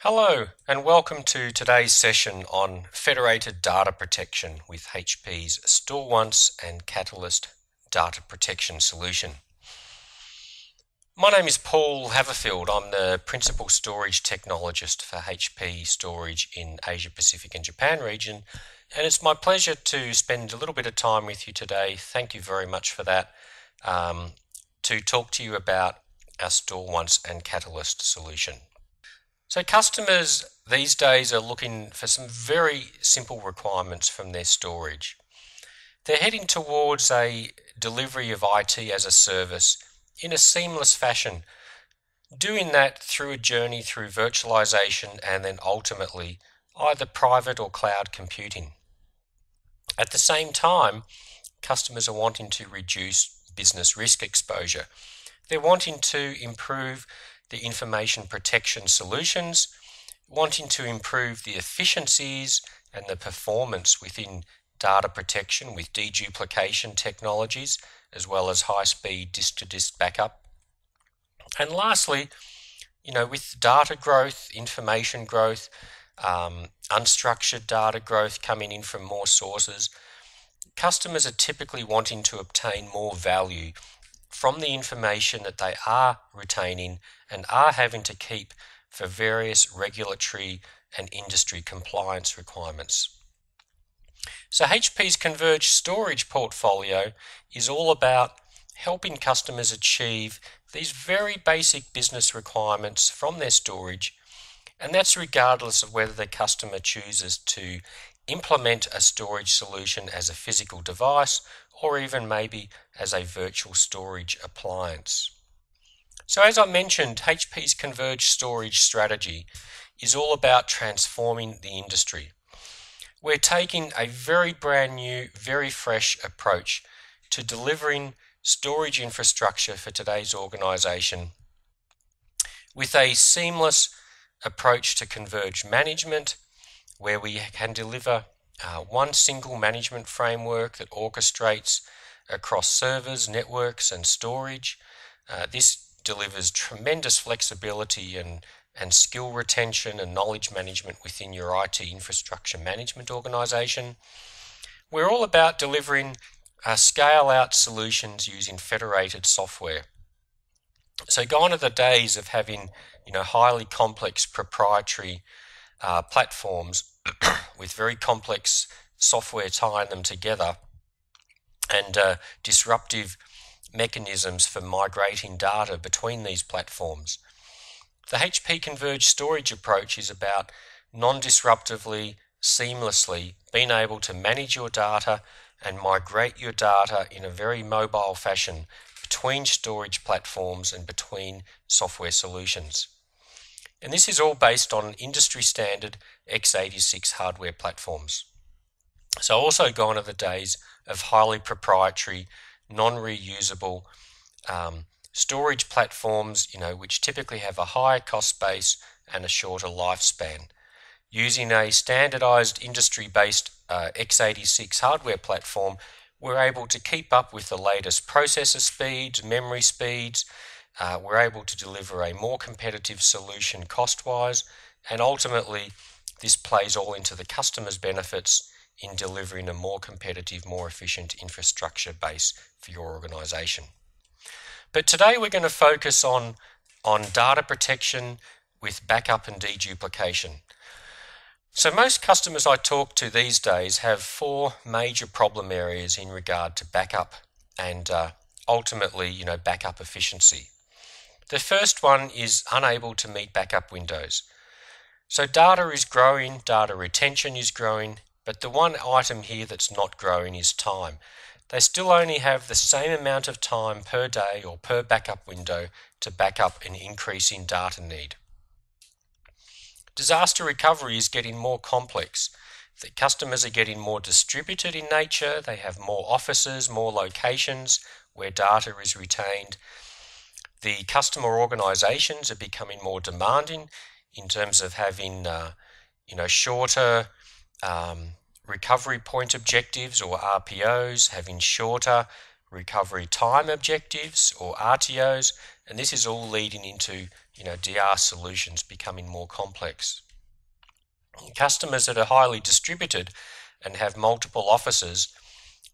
Hello and welcome to today's session on Federated data protection with HP's StoreOnce and Catalyst data protection solution. My name is Paul Haverfield. I'm the Principal Storage Technologist for HP Storage in Asia Pacific and Japan region, and it's my pleasure to spend a little bit of time with you today. Thank you very much for that, to talk to you about our StoreOnce and Catalyst solution. So customers these days are looking for some very simple requirements from their storage. They're heading towards a delivery of IT as a service in a seamless fashion, doing that through a journey through virtualization and then ultimately either private or cloud computing. At the same time, customers are wanting to reduce business risk exposure. They're wanting to improve the information protection solutions, wanting to improve the efficiencies and the performance within data protection with deduplication technologies, as well as high-speed disk-to-disk backup. And lastly, with data growth, information growth, unstructured data growth coming in from more sources, customers are typically wanting to obtain more value from the information that they are retaining and are having to keep for various regulatory and industry compliance requirements. So HP's converged storage portfolio is all about helping customers achieve these very basic business requirements from their storage, and that's regardless of whether the customer chooses to implement a storage solution as a physical device or even maybe as a virtual storage appliance. So as I mentioned, HP's converged storage strategy is all about transforming the industry. We're taking a very brand new, very fresh approach to delivering storage infrastructure for today's organization with a seamless approach to converged management, where we can deliver one single management framework that orchestrates across servers, networks, and storage. This delivers tremendous flexibility and skill retention and knowledge management within your IT infrastructure management organization. We're all about delivering scale-out solutions using federated software. So gone are the days of having highly complex proprietary platforms with very complex software tying them together and disruptive mechanisms for migrating data between these platforms. The HP converged storage approach is about non-disruptively, seamlessly being able to manage your data and migrate your data in a very mobile fashion between storage platforms and between software solutions. And this is all based on industry standard x86 hardware platforms. So also gone are the days of highly proprietary, non-reusable storage platforms, which typically have a higher cost base and a shorter lifespan. Using a standardized industry-based x86 hardware platform, we're able to keep up with the latest processor speeds, memory speeds. We're able to deliver a more competitive solution cost-wise, and ultimately this plays all into the customer's benefits in delivering a more competitive, more efficient infrastructure base for your organization. But today we're going to focus on data protection with backup and deduplication. So most customers I talk to these days have four major problem areas in regard to backup and ultimately, backup efficiency. The first one is unable to meet backup windows. So data is growing, data retention is growing, but the one item here that's not growing is time. They still only have the same amount of time per day or per backup window to back up an increasing data need. Disaster recovery is getting more complex. The customers are getting more distributed in nature. They have more offices, more locations where data is retained. The customer organizations are becoming more demanding in terms of having shorter recovery point objectives or RPOs, having shorter recovery time objectives or RTOs, and this is all leading into DR solutions becoming more complex. Customers that are highly distributed and have multiple offices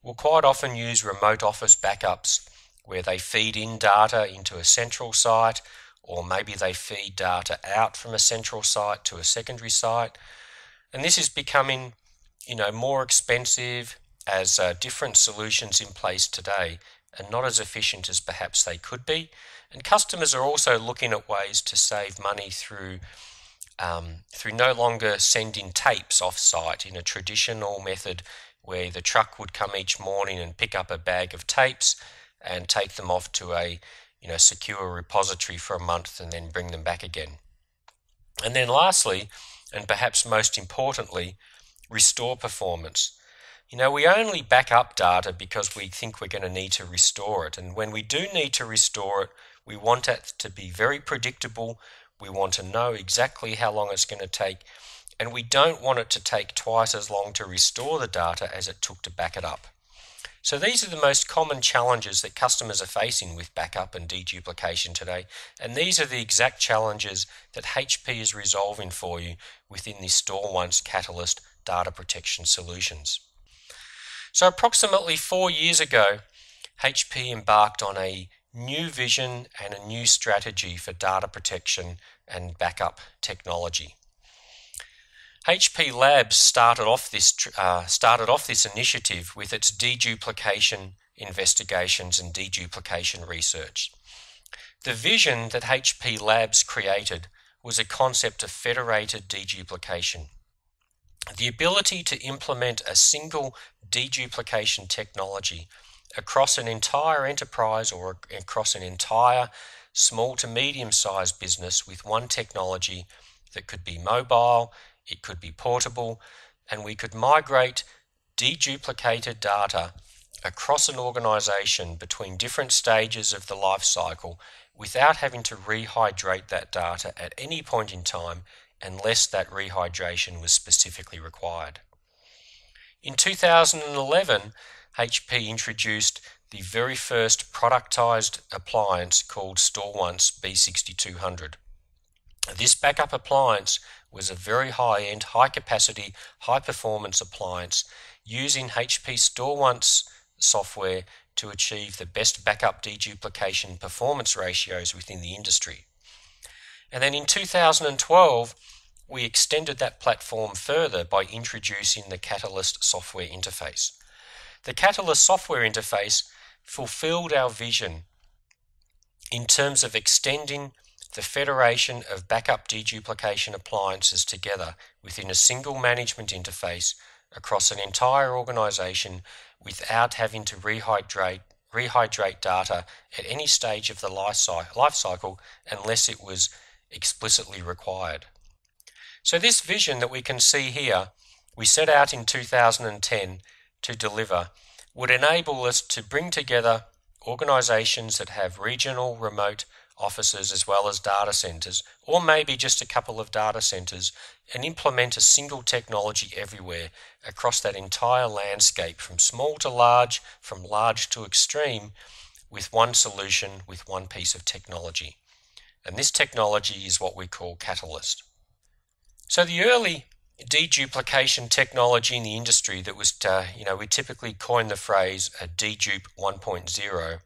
will quite often use remote office backups where they feed in data into a central site, or maybe they feed data out from a central site to a secondary site. And this is becoming, more expensive as different solutions in place today and not as efficient as perhaps they could be. And customers are also looking at ways to save money through no longer sending tapes off-site in a traditional method where the truck would come each morning and pick up a bag of tapes and take them off to a secure repository for a month and then bring them back again. And then lastly, and perhaps most importantly, restore performance. We only back up data because we think we're going to need to restore it. And when we do need to restore it, we want it to be very predictable. We want to know exactly how long it's going to take. And we don't want it to take twice as long to restore the data as it took to back it up. So these are the most common challenges that customers are facing with backup and deduplication today. And these are the exact challenges that HP is resolving for you within the StoreOnce Catalyst data protection solutions. So approximately 4 years ago, HP embarked on a new vision and a new strategy for data protection and backup technology. HP Labs started off this initiative with its deduplication investigations and deduplication research. The vision that HP Labs created was a concept of federated deduplication. The ability to implement a single deduplication technology across an entire enterprise or across an entire small to medium-sized business with one technology that could be mobile, it could be portable, and we could migrate deduplicated data across an organization between different stages of the life cycle without having to rehydrate that data at any point in time unless that rehydration was specifically required. In 2011, HP introduced the very first productized appliance called StoreOnce B6200. This backup appliance was a very high-end, high-capacity, high-performance appliance using HP StoreOnce software to achieve the best backup deduplication performance ratios within the industry. And then in 2012, we extended that platform further by introducing the Catalyst software interface. The Catalyst software interface fulfilled our vision in terms of extending the federation of backup deduplication appliances together within a single management interface across an entire organization without having to rehydrate data at any stage of the life cycle unless it was explicitly required. So this vision that we can see here, we set out in 2010 to deliver, would enable us to bring together organizations that have regional remote offices as well as data centers, or maybe just a couple of data centers, and implement a single technology everywhere across that entire landscape from small to large, from large to extreme, with one solution, with one piece of technology. And this technology is what we call Catalyst. So the early deduplication technology in the industry that was, we typically coin the phrase a dedupe 1.0.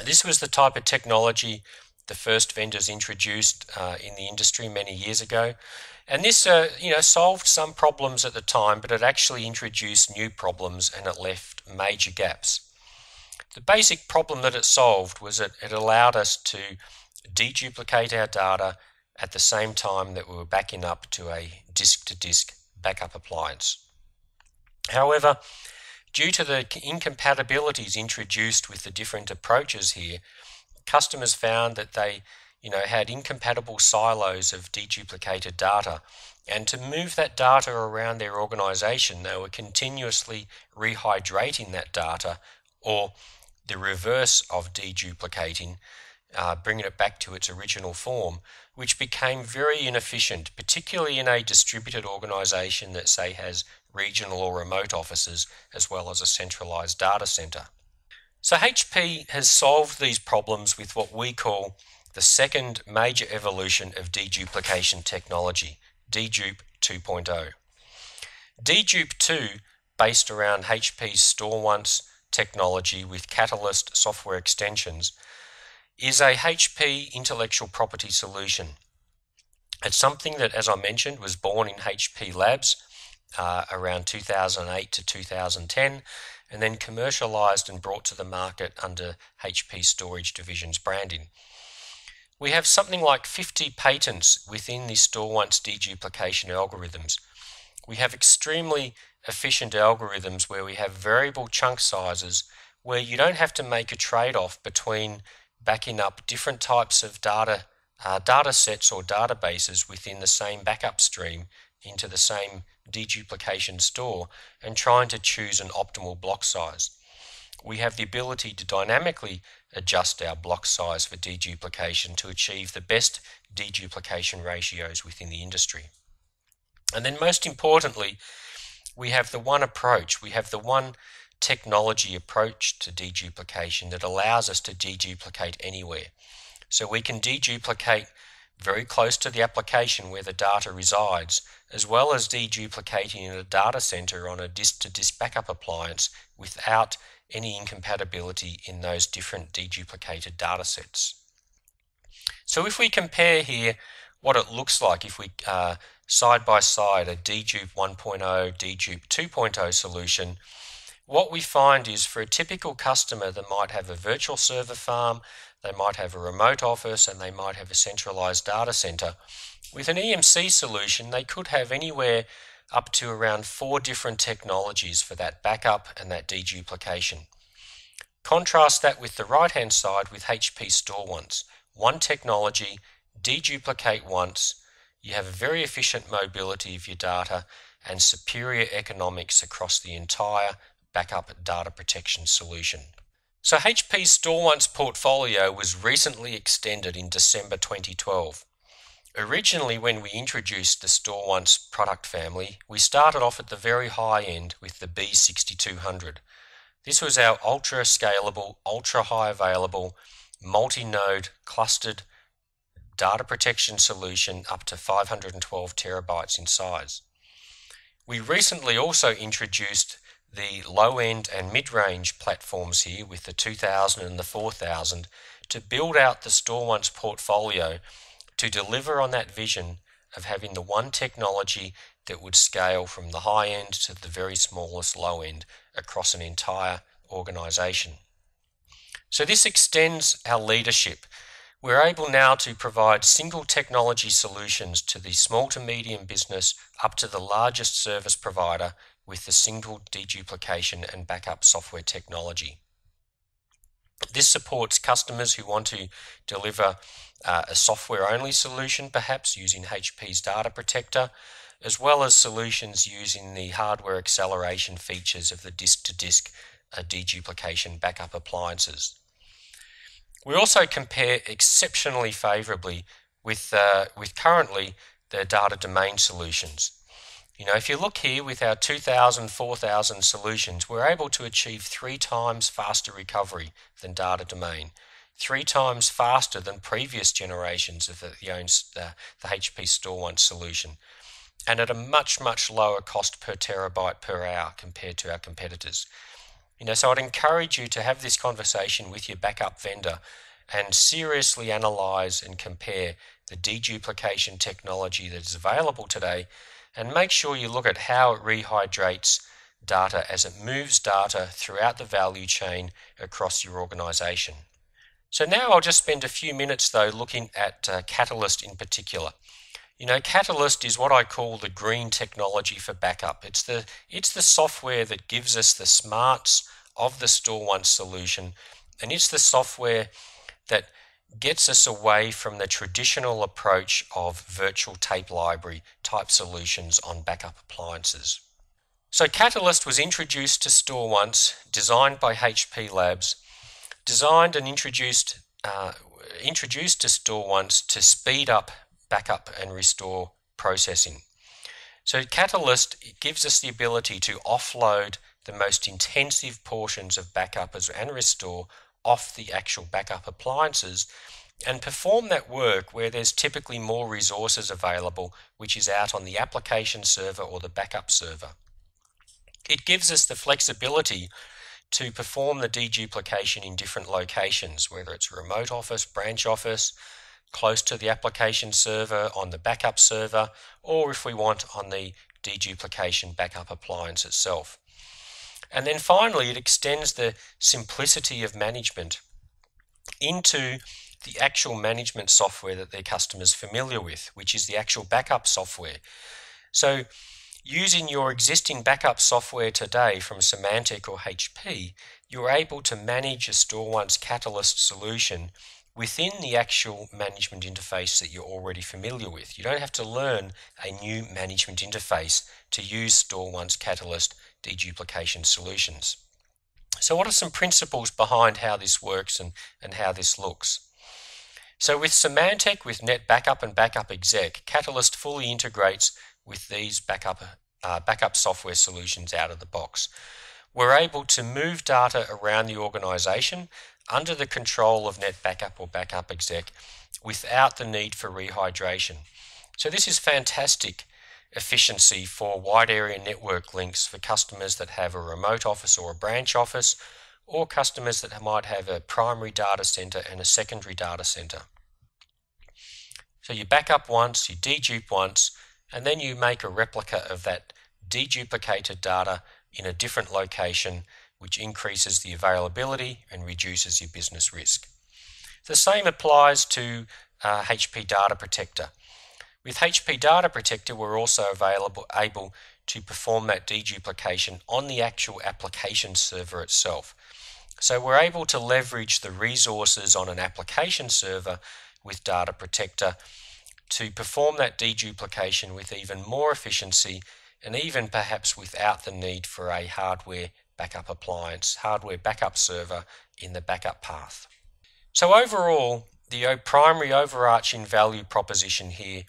This was the type of technology the first vendors introduced in the industry many years ago. And this, solved some problems at the time, but it actually introduced new problems and it left major gaps. The basic problem that it solved was that it allowed us to deduplicate our data at the same time that we were backing up to a disk-to-disk backup appliance. However, due to the incompatibilities introduced with the different approaches here, customers found that they had incompatible silos of deduplicated data, and to move that data around their organization, they were continuously rehydrating that data, or the reverse of deduplicating, bringing it back to its original form, which became very inefficient, particularly in a distributed organization that, say, has regional or remote offices as well as a centralized data center. So HP has solved these problems with what we call the second major evolution of deduplication technology, dedupe 2.0. Dedupe 2, based around HP's StoreOnce technology with Catalyst software extensions, is a HP intellectual property solution. It's something that, as I mentioned, was born in HP Labs around 2008 to 2010, and then commercialized and brought to the market under HP Storage Division's branding. We have something like 50 patents within the StoreOnce deduplication algorithms. We have extremely efficient algorithms where we have variable chunk sizes where you don't have to make a trade-off between backing up different types of data sets or databases within the same backup stream into the same deduplication store and trying to choose an optimal block size. We have the ability to dynamically adjust our block size for deduplication to achieve the best deduplication ratios within the industry. And then most importantly, we have the one approach, we have the one technology approach to deduplication that allows us to deduplicate anywhere. So we can deduplicate very close to the application where the data resides, as well as deduplicating in a data center on a disk-to-disk backup appliance without any incompatibility in those different deduplicated data sets. So if we compare here what it looks like if we side by side a dedupe 1.0, dedupe 2.0 solution, what we find is for a typical customer that might have a virtual server farm, they might have a remote office, and they might have a centralized data center. With an EMC solution, they could have anywhere up to around 4 different technologies for that backup and that deduplication. Contrast that with the right-hand side with HP StoreOnce. One technology, deduplicate once, you have a very efficient mobility of your data and superior economics across the entire backup data protection solution. So HP's StoreOnce portfolio was recently extended in December 2012. Originally, when we introduced the StoreOnce product family, we started off at the very high end with the B6200. This was our ultra scalable, ultra high available, multi-node clustered data protection solution up to 512 terabytes in size. We recently also introduced the low-end and mid-range platforms here with the 2000 and the 4000 to build out the StoreOnce portfolio to deliver on that vision of having the one technology that would scale from the high end to the very smallest low end across an entire organization. So this extends our leadership. We're able now to provide single technology solutions to the small to medium business up to the largest service provider with the single deduplication and backup software technology. This supports customers who want to deliver a software-only solution, perhaps using HP's Data Protector, as well as solutions using the hardware acceleration features of the disk-to-disk deduplication backup appliances. We also compare exceptionally favorably with currently the data domain solutions. You know, if you look here with our 2000, 4000 solutions, we're able to achieve 3 times faster recovery than data domain, 3 times faster than previous generations of the HP StoreOnce solution, and at a much, much lower cost per terabyte per hour compared to our competitors. You know, so I'd encourage you to have this conversation with your backup vendor and seriously analyze and compare the deduplication technology that is available today, and make sure you look at how it rehydrates data as it moves data throughout the value chain across your organization. So now I'll just spend a few minutes though looking at Catalyst in particular. You know, Catalyst is what I call the green technology for backup. It's the software that gives us the smarts of the StoreOnce solution, and it's the software that gets us away from the traditional approach of virtual tape library type solutions on backup appliances. So Catalyst was introduced to StoreOnce, designed by HP Labs, designed and introduced to StoreOnce to speed up backup and restore processing. So Catalyst gives us the ability to offload the most intensive portions of backup and restore off the actual backup appliances and perform that work where there's typically more resources available, which is out on the application server or the backup server. It gives us the flexibility to perform the deduplication in different locations, whether it's a remote office, branch office, close to the application server, on the backup server, or if we want on the deduplication backup appliance itself. And then finally, it extends the simplicity of management into the actual management software that their customers are familiar with, which is the actual backup software. So using your existing backup software today from Symantec or HP, you're able to manage a StoreOnce Catalyst solution within the actual management interface that you're already familiar with. You don't have to learn a new management interface to use StoreOnce Catalyst deduplication solutions. So what are some principles behind how this works and how this looks? So with Symantec, with Net Backup and Backup Exec, Catalyst fully integrates with these backup software solutions out of the box. We're able to move data around the organization under the control of Net Backup or Backup Exec without the need for rehydration. So this is fantastic efficiency for wide area network links for customers that have a remote office or a branch office, or customers that might have a primary data center and a secondary data center. So you back up once, you dedupe once, and then you make a replica of that deduplicated data in a different location, which increases the availability and reduces your business risk. The same applies to HP Data Protector. With HP Data Protector, we're also able to perform that deduplication on the actual application server itself. So we're able to leverage the resources on an application server with Data Protector to perform that deduplication with even more efficiency, and even perhaps without the need for a hardware backup appliance, hardware backup server in the backup path. So overall, the primary overarching value proposition here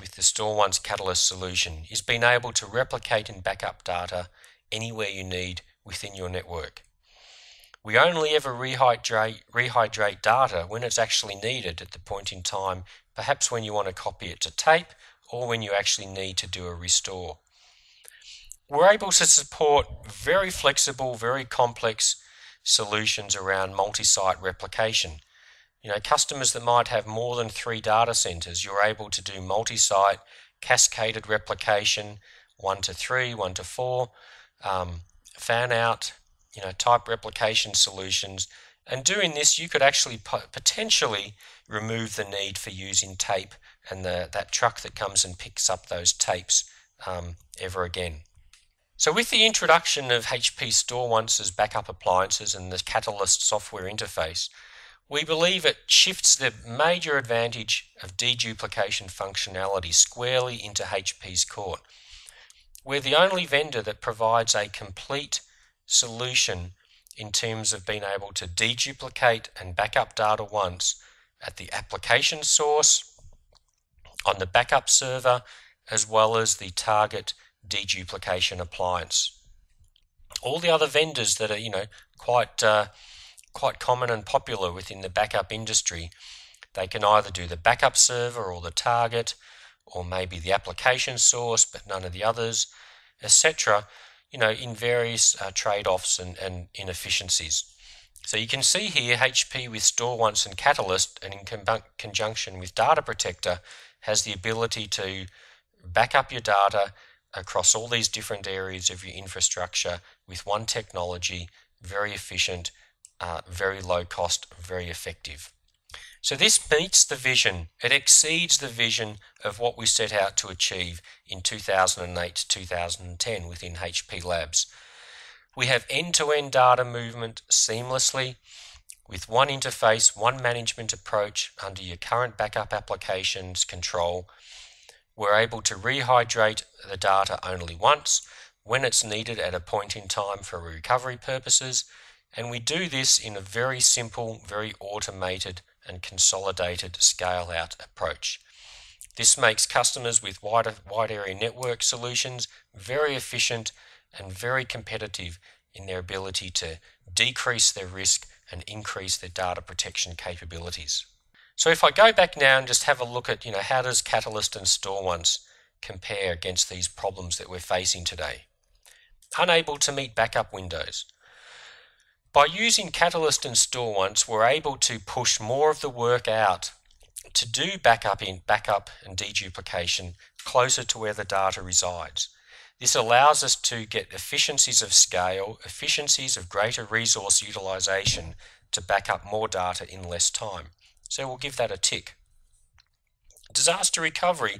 with the StoreOnce Catalyst solution is being able to replicate and backup data anywhere you need within your network. We only ever rehydrate data when it's actually needed at the point in time, perhaps when you want to copy it to tape or when you actually need to do a restore. We're able to support very flexible, very complex solutions around multi-site replication. Customers that might have more than 3 data centers, you're able to do multi-site cascaded replication, 1 to 3, 1 to 4, fan out, type replication solutions. And doing this, you could actually potentially remove the need for using tape and that truck that comes and picks up those tapes ever again. So with the introduction of HP StoreOnce's backup appliances and the Catalyst software interface, we believe it shifts the major advantage of deduplication functionality squarely into HP's court. We're the only vendor that provides a complete solution in terms of being able to deduplicate and backup data once at the application source, on the backup server, as well as the target deduplication appliance. All the other vendors that are, quite common and popular within the backup industry, they can either do the backup server or the target, or maybe the application source, but none of the others, etc., in various trade-offs and inefficiencies. So you can see here HP with StoreOnce and Catalyst, and in conjunction with Data Protector, has the ability to back up your data across all these different areas of your infrastructure with one technology, very efficient, very low cost, very effective. So this meets the vision. It exceeds the vision of what we set out to achieve in 2008 to 2010 within HP Labs. We have end-to-end data movement seamlessly with one interface, one management approach under your current backup applications control. We're able to rehydrate the data only once when it's needed at a point in time for recovery purposes, and we do this in a very simple, very automated and consolidated scale-out approach. This makes customers with wide area network solutions very efficient and very competitive in their ability to decrease their risk and increase their data protection capabilities. So if I go back now and just have a look at, how does Catalyst and StoreOnce compare against these problems that we're facing today? Unable to meet backup windows. By using Catalyst and StoreOnce, we're able to push more of the work out to do backup and deduplication closer to where the data resides. This allows us to get efficiencies of scale, efficiencies of greater resource utilization to back up more data in less time. So we'll give that a tick. Disaster recovery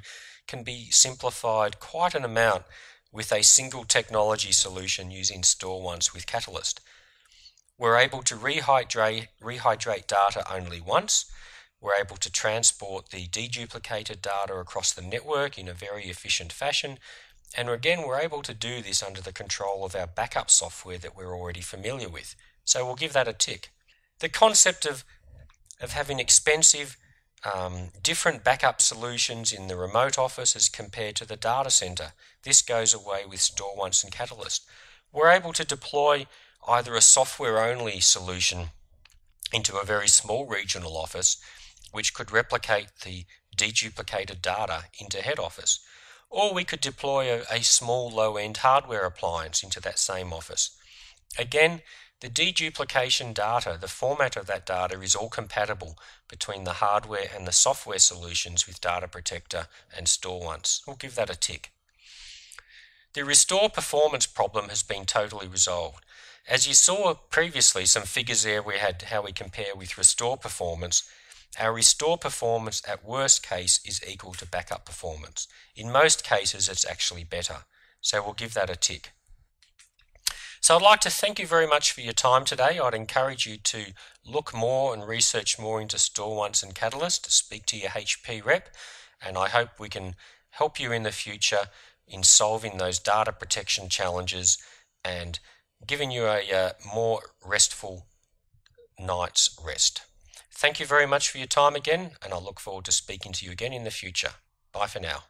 can be simplified quite an amount with a single technology solution using StoreOnce with Catalyst. We're able to rehydrate data only once. We're able to transport the deduplicated data across the network in a very efficient fashion. And again, we're able to do this under the control of our backup software that we're already familiar with. So we'll give that a tick. The concept of having expensive, different backup solutions in the remote office as compared to the data center, this goes away with StoreOnce and Catalyst. We're able to deploy either a software-only solution into a very small regional office, which could replicate the deduplicated data into head office. Or we could deploy a small low-end hardware appliance into that same office. Again, the deduplication data, the format of that data is all compatible between the hardware and the software solutions with Data Protector and StoreOnce. We'll give that a tick. The restore performance problem has been totally resolved. As you saw previously, some figures there we had how we compare with restore performance. Our restore performance at worst case is equal to backup performance. In most cases, it's actually better. So we'll give that a tick. So I'd like to thank you very much for your time today. I'd encourage you to look more and research more into StoreOnce and Catalyst, speak to your HP rep, and I hope we can help you in the future in solving those data protection challenges and giving you a more restful night's rest. Thank you very much for your time again, and I look forward to speaking to you again in the future. Bye for now.